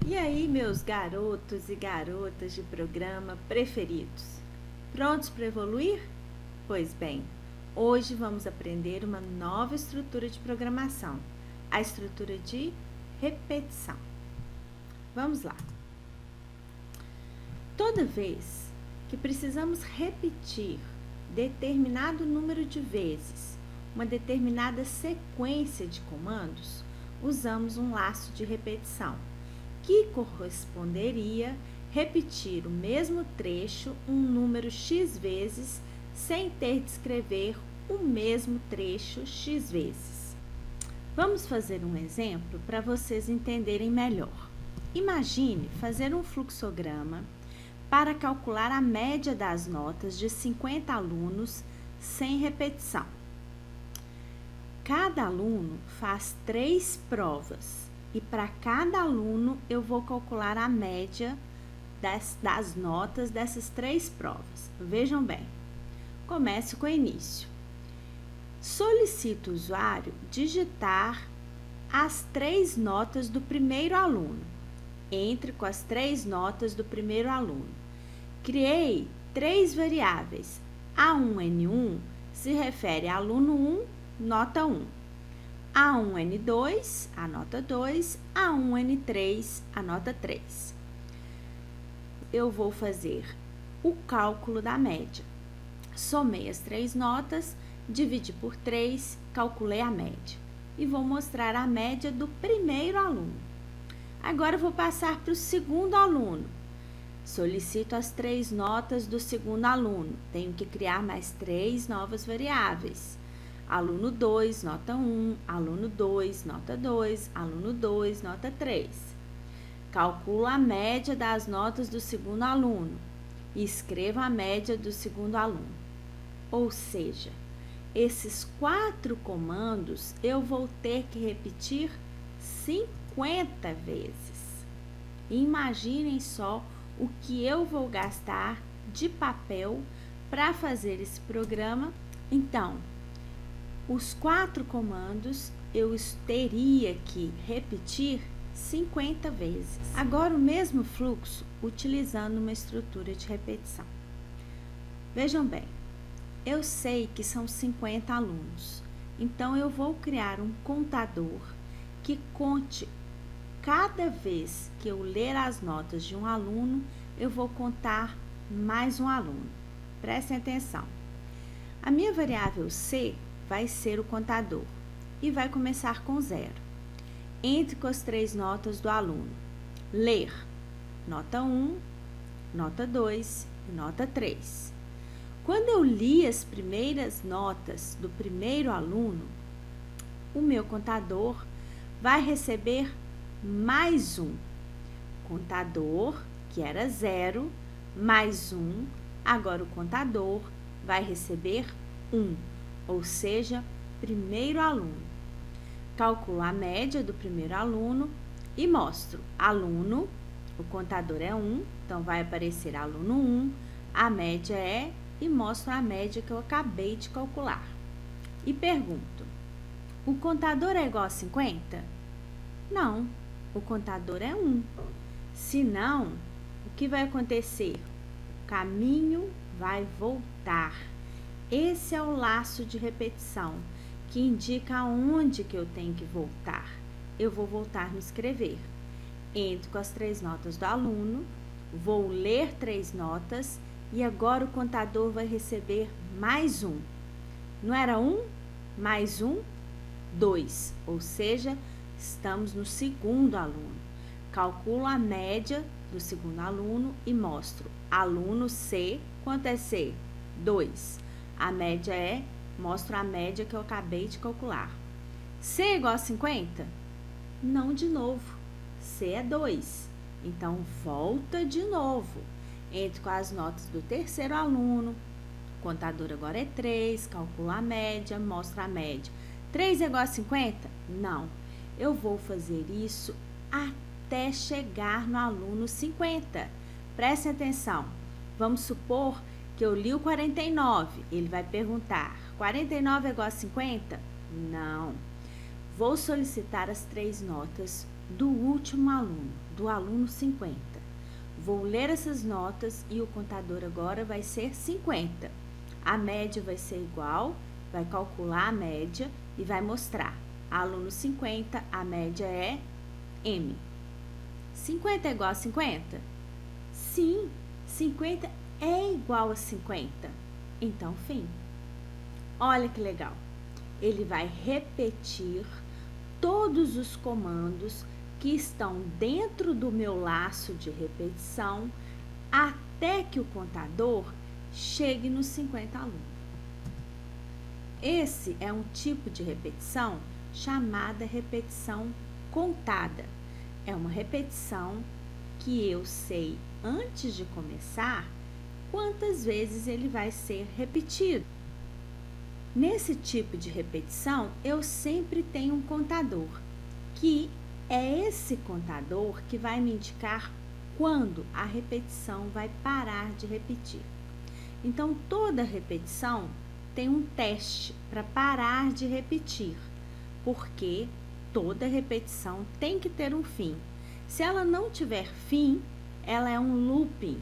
E aí, meus garotos e garotas de programa preferidos? Prontos para evoluir? Pois bem, hoje vamos aprender uma nova estrutura de programação, a estrutura de repetição. Vamos lá. Toda vez que precisamos repetir determinado número de vezes uma determinada sequência de comandos, usamos um laço de repetição, que corresponderia repetir o mesmo trecho um número x vezes, sem ter de escrever o mesmo trecho x vezes. Vamos fazer um exemplo para vocês entenderem melhor. Imagine fazer um fluxograma para calcular a média das notas de 50 alunos sem repetição. Cada aluno faz 3 provas. E para cada aluno eu vou calcular a média das notas dessas 3 provas. Vejam bem, comece com o início. Solicito o usuário digitar as 3 notas do primeiro aluno. Entre com as 3 notas do primeiro aluno. Criei 3 variáveis. A1N1 se refere a aluno 1, nota 1. A1N2, a nota 2, A1N3, a nota 3. Eu vou fazer o cálculo da média. Somei as 3 notas, dividi por 3, calculei a média. E vou mostrar a média do primeiro aluno. Agora eu vou passar para o segundo aluno. Solicito as 3 notas do segundo aluno. Tenho que criar mais 3 novas variáveis. Aluno 2, nota 1, aluno 2, nota 2, aluno 2, nota 3. Calculo a média das notas do segundo aluno e escrevo a média do segundo aluno. Ou seja, esses 4 comandos eu vou ter que repetir 50 vezes. Imaginem só o que eu vou gastar de papel para fazer esse programa. Então, os 4 comandos eu teria que repetir 50 vezes. Agora, o mesmo fluxo utilizando uma estrutura de repetição. Vejam bem, eu sei que são 50 alunos, então eu vou criar um contador que conte cada vez que eu ler as notas de um aluno, eu vou contar mais um aluno. Prestem atenção. A minha variável C vai ser o contador e vai começar com 0. Entre com as 3 notas do aluno. Ler, nota 1, nota 2 e nota 3. Quando eu li as primeiras notas do primeiro aluno, o meu contador vai receber mais 1. Contador, que era 0, mais 1, agora o contador vai receber 1. Ou seja, primeiro aluno. Calculo a média do primeiro aluno e mostro aluno, o contador é 1, então vai aparecer aluno 1, a média é, e mostro a média que eu acabei de calcular. E pergunto, o contador é igual a 50? Não, o contador é 1. Se não, o que vai acontecer? O caminho vai voltar. Esse é o laço de repetição, que indica aonde que eu tenho que voltar. Eu vou voltar no escrever. Entro com as 3 notas do aluno, vou ler 3 notas e agora o contador vai receber mais 1. Não era 1? Mais 1? 2. Ou seja, estamos no segundo aluno. Calculo a média do segundo aluno e mostro aluno C. Quanto é C? 2. A média é, mostro a média que eu acabei de calcular. C é igual a 50? Não de novo. C é 2. Então, volta de novo. Entro com as notas do terceiro aluno. O contador agora é 3. Calculo a média, mostro a média. 3 é igual a 50? Não. Eu vou fazer isso até chegar no aluno 50. Prestem atenção. Vamos supor que eu li o 49, ele vai perguntar, 49 é igual a 50? Não. Vou solicitar as 3 notas do último aluno, do aluno 50. Vou ler essas notas e o contador agora vai ser 50. A média vai ser igual, vai calcular a média e vai mostrar. Aluno 50, a média é M. 50 é igual a 50? Sim, 50 é igual a 50. Então, fim. Olha que legal. Ele vai repetir todos os comandos que estão dentro do meu laço de repetição até que o contador chegue nos 50 alunos. Esse é um tipo de repetição chamada repetição contada. É uma repetição que eu sei antes de começar quantas vezes ele vai ser repetido. Nesse tipo de repetição, eu sempre tenho um contador, que é esse contador que vai me indicar quando a repetição vai parar de repetir. Então, toda repetição tem um teste para parar de repetir, porque toda repetição tem que ter um fim. Se ela não tiver fim, ela é um looping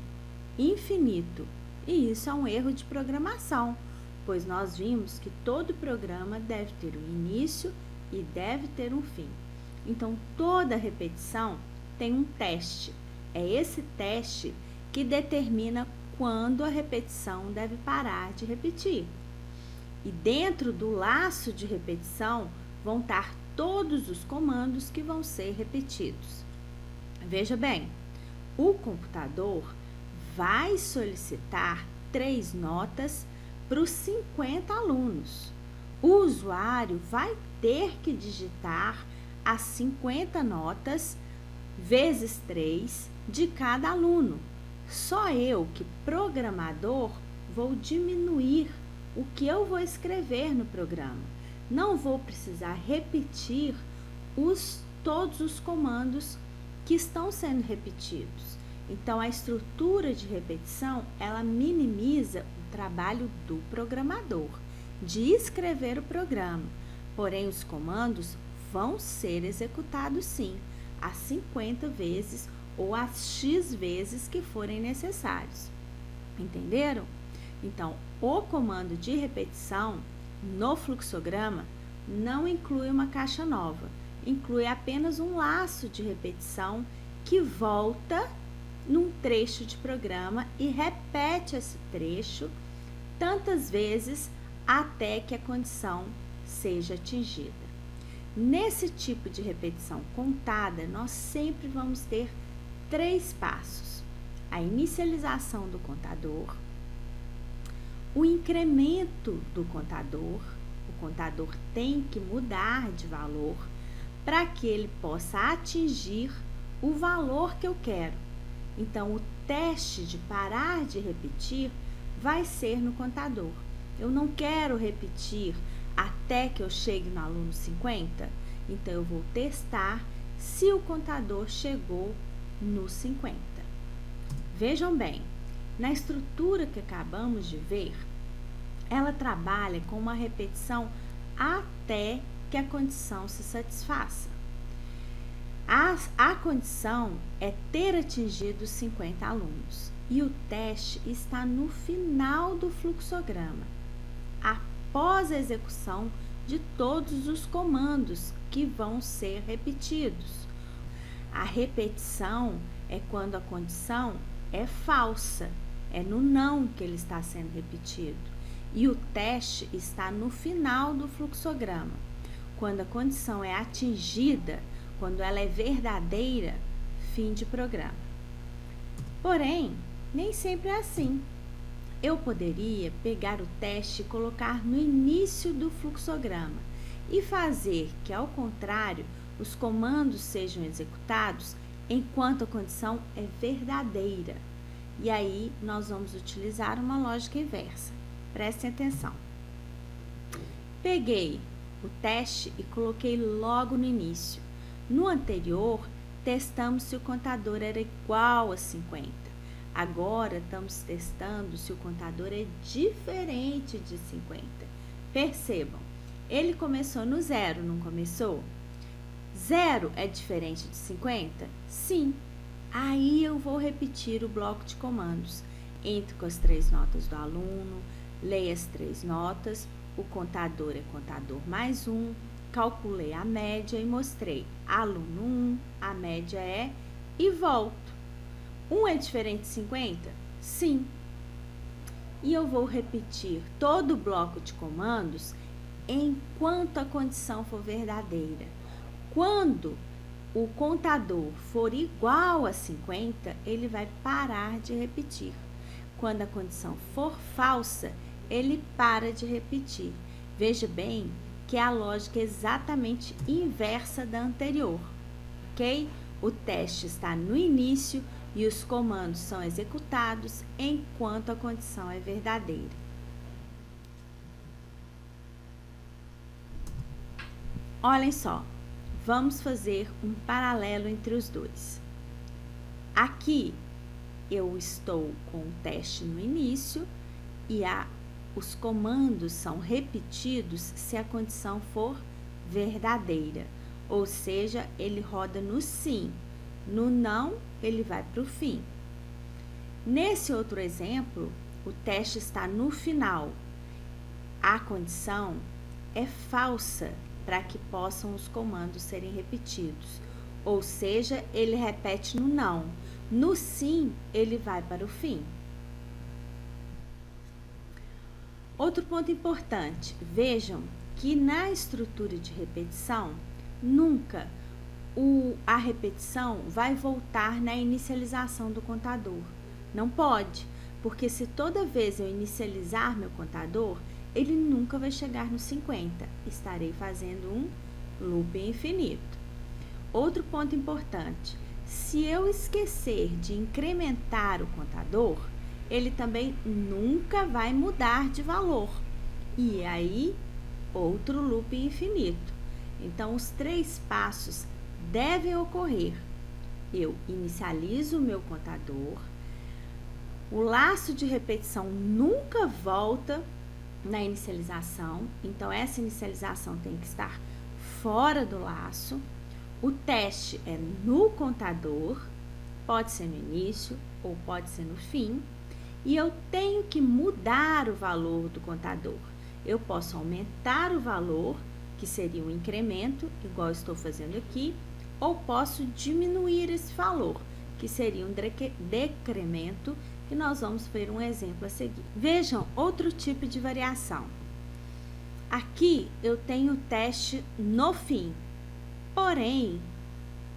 infinito, e isso é um erro de programação, pois nós vimos que todo programa deve ter um início e deve ter um fim. Então, toda repetição tem um teste. É esse teste que determina quando a repetição deve parar de repetir. E dentro do laço de repetição vão estar todos os comandos que vão ser repetidos. Veja bem, o computador vai solicitar 3 notas para os 50 alunos. O usuário vai ter que digitar as 50 notas vezes 3 de cada aluno. Só eu, que programador, vou diminuir o que eu vou escrever no programa. Não vou precisar repetir todos os comandos que estão sendo repetidos. Então, a estrutura de repetição, ela minimiza o trabalho do programador de escrever o programa. Porém, os comandos vão ser executados sim, as 50 vezes ou as X vezes que forem necessários. Entenderam? Então, o comando de repetição no fluxograma não inclui uma caixa nova, inclui apenas um laço de repetição que volta num trecho de programa e repete esse trecho tantas vezes até que a condição seja atingida. Nesse tipo de repetição contada, nós sempre vamos ter 3 passos: a inicialização do contador, o incremento do contador. O contador tem que mudar de valor para que ele possa atingir o valor que eu quero. Então, o teste de parar de repetir vai ser no contador. Eu não quero repetir até que eu chegue no aluno 50, então eu vou testar se o contador chegou no 50. Vejam bem, na estrutura que acabamos de ver, ela trabalha com uma repetição até que a condição se satisfaça. A condição é ter atingido os 50 alunos e o teste está no final do fluxograma, após a execução de todos os comandos que vão ser repetidos. A repetição é quando a condição é falsa, é no não que ele está sendo repetido. E o teste está no final do fluxograma. Quando a condição é atingida, quando ela é verdadeira, fim de programa. Porém, nem sempre é assim. Eu poderia pegar o teste e colocar no início do fluxograma e fazer que, ao contrário, os comandos sejam executados enquanto a condição é verdadeira. E aí, nós vamos utilizar uma lógica inversa. Prestem atenção. Peguei o teste e coloquei logo no início. No anterior, testamos se o contador era igual a 50. Agora, estamos testando se o contador é diferente de 50. Percebam, ele começou no 0, não começou? 0 é diferente de 50? Sim. Aí eu vou repetir o bloco de comandos. Entre com as 3 notas do aluno, leia as 3 notas, o contador é contador mais 1, calculei a média e mostrei aluno 1, a média é, e volto. 1 é diferente de 50? Sim. E eu vou repetir todo o bloco de comandos enquanto a condição for verdadeira. Quando o contador for igual a 50, ele vai parar de repetir. Quando a condição for falsa, ele para de repetir. Veja bem que a lógica é exatamente inversa da anterior, ok? O teste está no início e os comandos são executados enquanto a condição é verdadeira. Olhem só, vamos fazer um paralelo entre os dois. Aqui eu estou com o teste no início e os comandos são repetidos se a condição for verdadeira, ou seja, ele roda no sim, no não, ele vai para o fim. Nesse outro exemplo, o teste está no final. A condição é falsa para que possam os comandos serem repetidos, ou seja, ele repete no não. No sim, ele vai para o fim. Outro ponto importante, vejam que na estrutura de repetição, nunca a repetição vai voltar na inicialização do contador. Não pode, porque se toda vez eu inicializar meu contador, ele nunca vai chegar no 50. Estarei fazendo um loop infinito. Outro ponto importante, se eu esquecer de incrementar o contador, ele também nunca vai mudar de valor. E aí, outro loop infinito. Então, os 3 passos devem ocorrer. Eu inicializo o meu contador, o laço de repetição nunca volta na inicialização, então essa inicialização tem que estar fora do laço. O teste é no contador, pode ser no início ou pode ser no fim, e eu tenho que mudar o valor do contador. Eu posso aumentar o valor, que seria um incremento, igual estou fazendo aqui, ou posso diminuir esse valor, que seria um decremento, que nós vamos ver um exemplo a seguir. Vejam outro tipo de variação. Aqui eu tenho o teste no fim, porém,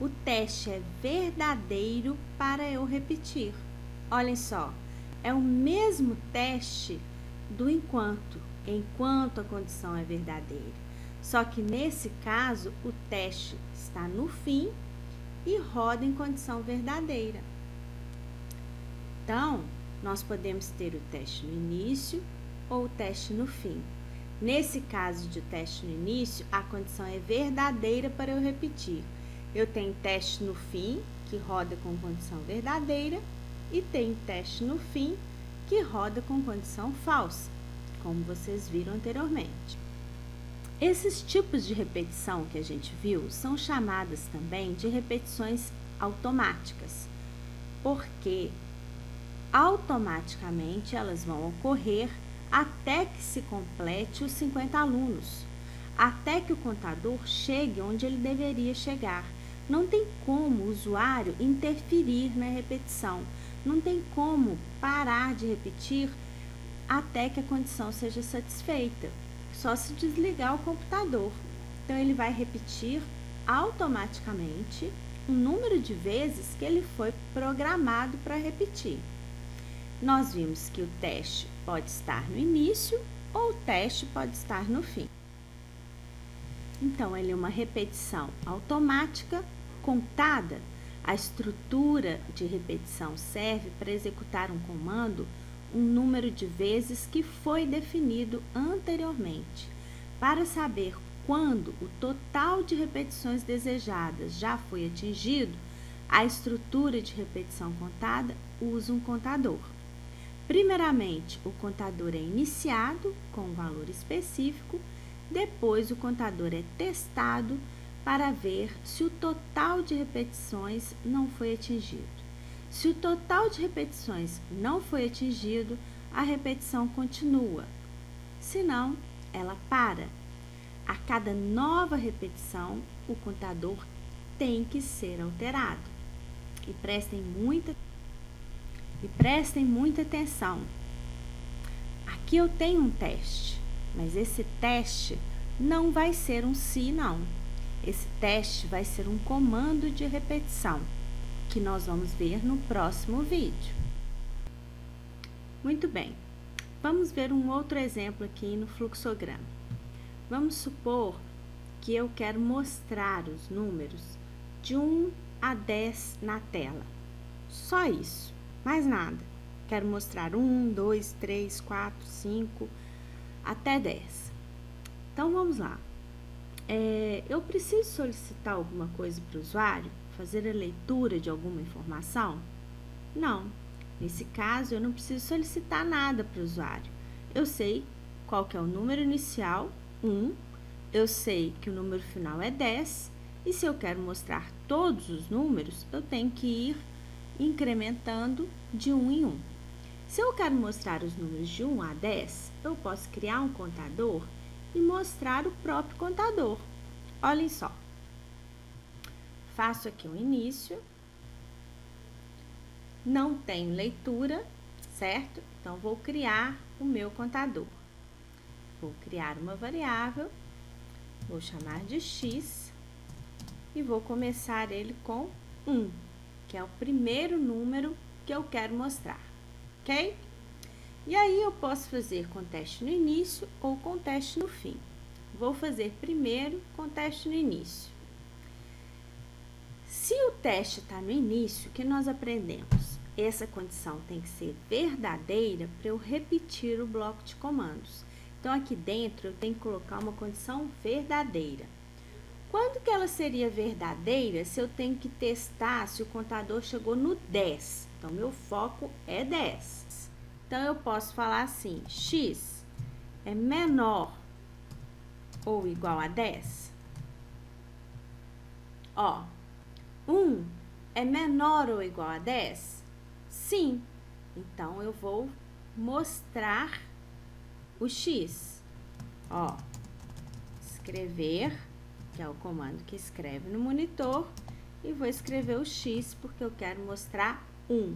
o teste é verdadeiro para eu repetir. Olhem só, é o mesmo teste do enquanto a condição é verdadeira. Só que nesse caso, o teste está no fim e roda em condição verdadeira. Então, nós podemos ter o teste no início ou o teste no fim. Nesse caso de teste no início, a condição é verdadeira para eu repetir. Eu tenho teste no fim, que roda com condição verdadeira, e tenho teste no fim, que roda com condição falsa, como vocês viram anteriormente. Esses tipos de repetição que a gente viu são chamadas também de repetições automáticas, porque automaticamente elas vão ocorrer até que se complete os 50 alunos, até que o contador chegue onde ele deveria chegar. Não tem como o usuário interferir na repetição, não tem como parar de repetir até que a condição seja satisfeita, só se desligar o computador. Então, ele vai repetir automaticamente o número de vezes que ele foi programado para repetir. Nós vimos que o teste pode estar no início ou o teste pode estar no fim. Então, ele é uma repetição automática contada. A estrutura de repetição serve para executar um comando um número de vezes que foi definido anteriormente. Para saber quando o total de repetições desejadas já foi atingido, a estrutura de repetição contada usa um contador. Primeiramente, o contador é iniciado com um valor específico, depois o contador é testado para ver se o total de repetições não foi atingido. Se o total de repetições não foi atingido, a repetição continua. Se não, ela para. A cada nova repetição, o contador tem que ser alterado. E prestem muita atenção. Aqui eu tenho um teste, mas esse teste não vai ser um se, não. Esse teste vai ser um comando de repetição, que nós vamos ver no próximo vídeo. Muito bem, vamos ver um outro exemplo aqui no fluxograma. Vamos supor que eu quero mostrar os números de 1 a 10 na tela. Só isso, mais nada. Quero mostrar 1, 2, 3, 4, 5, até 10. Então, vamos lá. Eu preciso solicitar alguma coisa para o usuário? Fazer a leitura de alguma informação? Não. Nesse caso, eu não preciso solicitar nada para o usuário. Eu sei qual que é o número inicial, 1. Eu sei que o número final é 10. E se eu quero mostrar todos os números, eu tenho que ir incrementando de 1 em 1. Se eu quero mostrar os números de 1 a 10, eu posso criar um contador e mostrar o próprio contador. Olhem só. Faço aqui um início. Não tenho leitura, certo? Então, vou criar o meu contador. Vou criar uma variável, vou chamar de x e vou começar ele com 1, que é o primeiro número que eu quero mostrar, ok? E aí, eu posso fazer com teste no início ou com teste no fim. Vou fazer primeiro com teste no início. Se o teste está no início, o que nós aprendemos? Essa condição tem que ser verdadeira para eu repetir o bloco de comandos. Então, aqui dentro, eu tenho que colocar uma condição verdadeira. Quando que ela seria verdadeira se eu tenho que testar se o contador chegou no 10? Então, meu foco é 10. Então, eu posso falar assim, x é menor ou igual a 10? Ó, 1 é menor ou igual a 10? Sim. Então, eu vou mostrar o x. Ó, escrever, que é o comando que escreve no monitor, e vou escrever o x porque eu quero mostrar 1.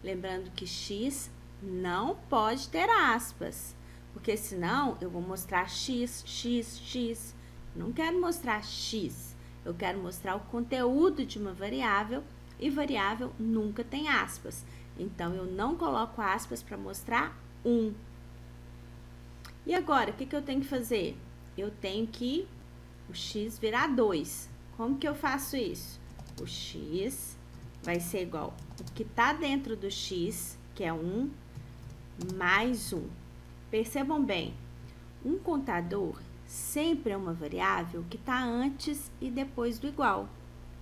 Lembrando que x não pode ter aspas, porque senão eu vou mostrar x, x, x. Não quero mostrar x, eu quero mostrar o conteúdo de uma variável, e variável nunca tem aspas. Então, eu não coloco aspas para mostrar 1. E agora, o que eu tenho que fazer? Eu tenho que o x virar 2. Como que eu faço isso? O x vai ser igual o que está dentro do x, que é 1, mais 1. Percebam bem, um contador sempre é uma variável que está antes e depois do igual.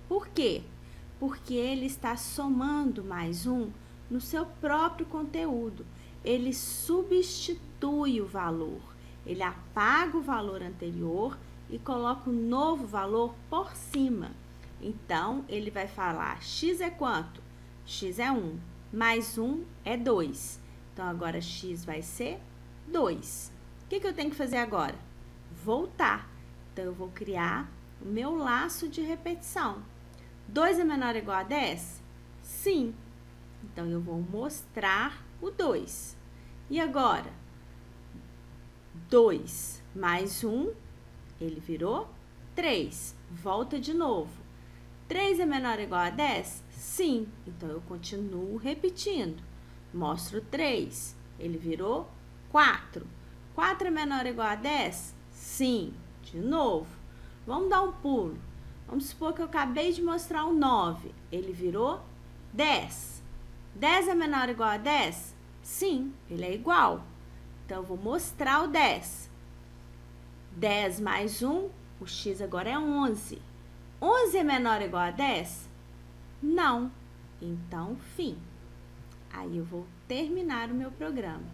Por quê? Porque ele está somando mais 1 no seu próprio conteúdo. Ele substitui o valor. Ele apaga o valor anterior e coloca um novo valor por cima. Então, ele vai falar, x é quanto? X é 1, mais 1 é 2. Então, agora x vai ser 2. O que eu tenho que fazer agora? Voltar. Então, eu vou criar o meu laço de repetição. 2 é menor ou igual a 10? Sim. Então, eu vou mostrar o 2. E agora? 2 mais 1, ele virou 3. Volta de novo. 3 é menor ou igual a 10? Sim. Então, eu continuo repetindo. Mostro 3. Ele virou 4. 4 é menor ou igual a 10? Sim. De novo. Vamos dar um pulo. Vamos supor que eu acabei de mostrar o 9. Ele virou 10. 10 é menor ou igual a 10? Sim, ele é igual. Então, eu vou mostrar o 10. 10 mais 1, o x agora é 11. 11 é menor ou igual a 10? Não. Então, fim. Aí, eu vou terminar o meu programa.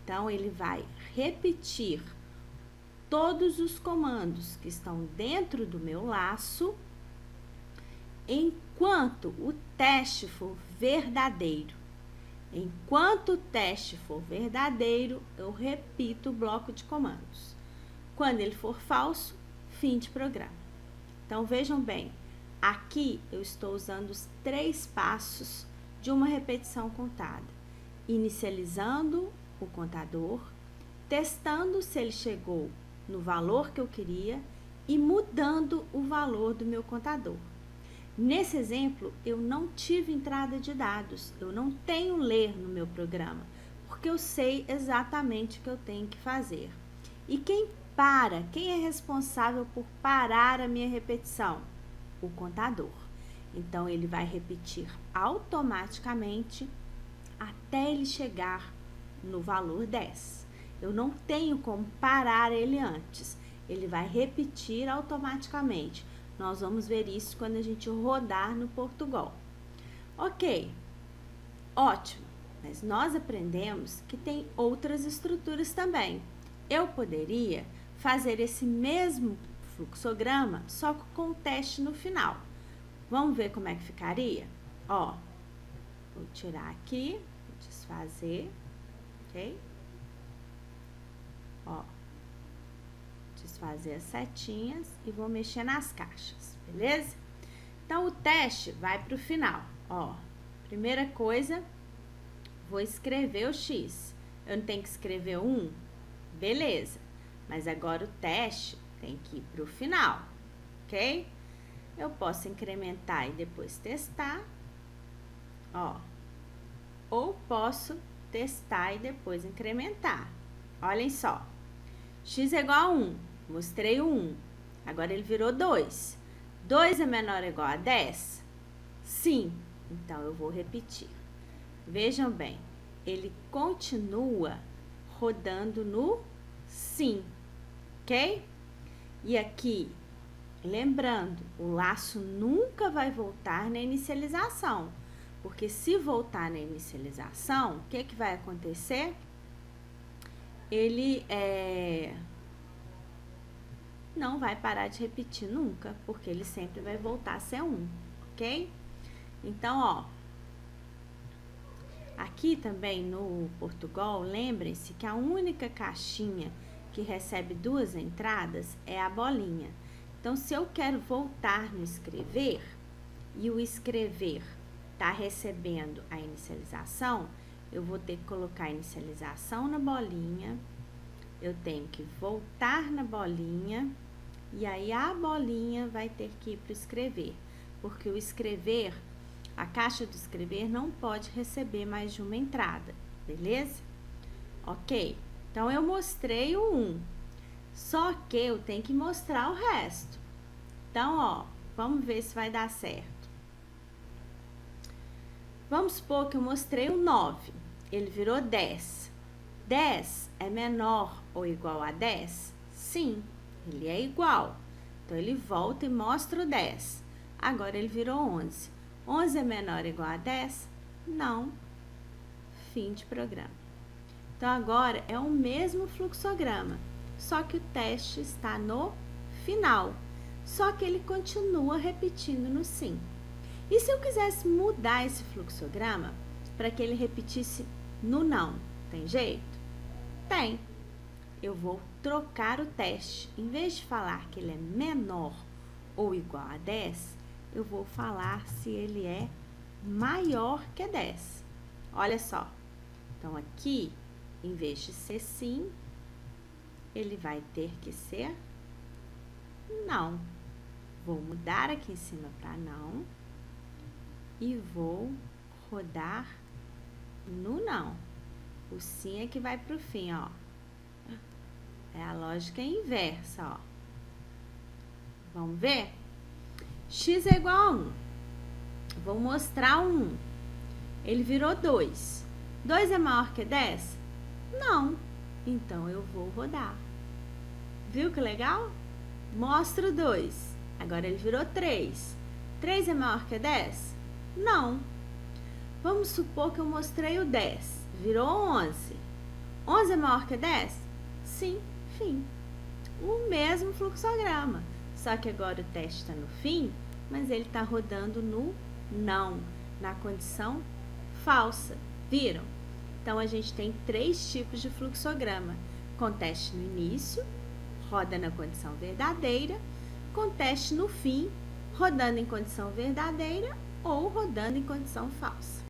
Então, ele vai repetir todos os comandos que estão dentro do meu laço, enquanto o teste for verdadeiro. Enquanto o teste for verdadeiro, eu repito o bloco de comandos. Quando ele for falso, fim de programa. Então, vejam bem, aqui eu estou usando os 3 passos de uma repetição contada. Inicializando o contador, testando se ele chegou no valor que eu queria e mudando o valor do meu contador. Nesse exemplo, eu não tive entrada de dados, eu não tenho ler no meu programa, porque eu sei exatamente o que eu tenho que fazer. E quem é responsável por parar a minha repetição? O contador. Então, ele vai repetir automaticamente até ele chegar no valor 10. Eu não tenho como parar ele antes, ele vai repetir automaticamente. Nós vamos ver isso quando a gente rodar no Portugal. Ok, ótimo, mas nós aprendemos que tem outras estruturas também. Eu poderia fazer esse mesmo fluxograma, só com o teste no final. Vamos ver como é que ficaria? Ó, vou tirar aqui, vou desfazer, ok? Ó. Desfazer as setinhas e vou mexer nas caixas, beleza? Então, o teste vai para o final, ó. Primeira coisa, vou escrever o X. Eu não tenho que escrever 1? Beleza. Mas agora o teste tem que ir para o final, ok? Eu posso incrementar e depois testar, ó. Ou posso testar e depois incrementar. Olhem só. X é igual a 1. Mostrei o 1. Agora ele virou 2. 2 é menor ou igual a 10? Sim. Então, eu vou repetir. Vejam bem, ele continua rodando no sim, ok? E aqui, lembrando, o laço nunca vai voltar na inicialização. Porque se voltar na inicialização, o que vai acontecer? Ele não vai parar de repetir nunca, porque ele sempre vai voltar a ser 1, ok? Então, ó, aqui também no Portugal, lembrem-se que a única caixinha que recebe 2 entradas é a bolinha. Então, se eu quero voltar no escrever, e o escrever está recebendo a inicialização, eu vou ter que colocar a inicialização na bolinha, eu tenho que voltar na bolinha, e aí a bolinha vai ter que ir para o escrever, porque o escrever, a caixa do escrever não pode receber mais de uma entrada, beleza? Ok, então eu mostrei o 1, só que eu tenho que mostrar o resto. Então, ó, vamos ver se vai dar certo. Vamos supor que eu mostrei o 9, ele virou 10. 10 é menor ou igual a 10? Sim, ele é igual. Então, ele volta e mostra o 10. Agora, ele virou 11. 11 é menor ou igual a 10? Não. Fim de programa. Então, agora é o mesmo fluxograma, só que o teste está no final. Só que ele continua repetindo no sim. E se eu quisesse mudar esse fluxograma para que ele repetisse no não, tem jeito? Tem. Eu vou trocar o teste. Em vez de falar que ele é menor ou igual a 10, eu vou falar se ele é maior que 10. Olha só. Então, aqui, em vez de ser sim, ele vai ter que ser não. Vou mudar aqui em cima para não. E vou rodar no não. O sim é que vai pro fim, ó. É a lógica inversa, ó. Vamos ver? X é igual a 1. Vou mostrar o 1. Ele virou 2. 2 é maior que 10? Não. Então, eu vou rodar. Viu que legal? Mostro o 2. Agora, ele virou 3. 3 é maior que 10? Não. Vamos supor que eu mostrei o 10. Virou 11. 11 é maior que 10? Sim, fim. o mesmo fluxograma, só que agora o teste está no fim, mas ele está rodando no não, na condição falsa, viram? Então, a gente tem 3 tipos de fluxograma, com teste no início, roda na condição verdadeira, com teste no fim, rodando em condição verdadeira ou rodando em condição falsa.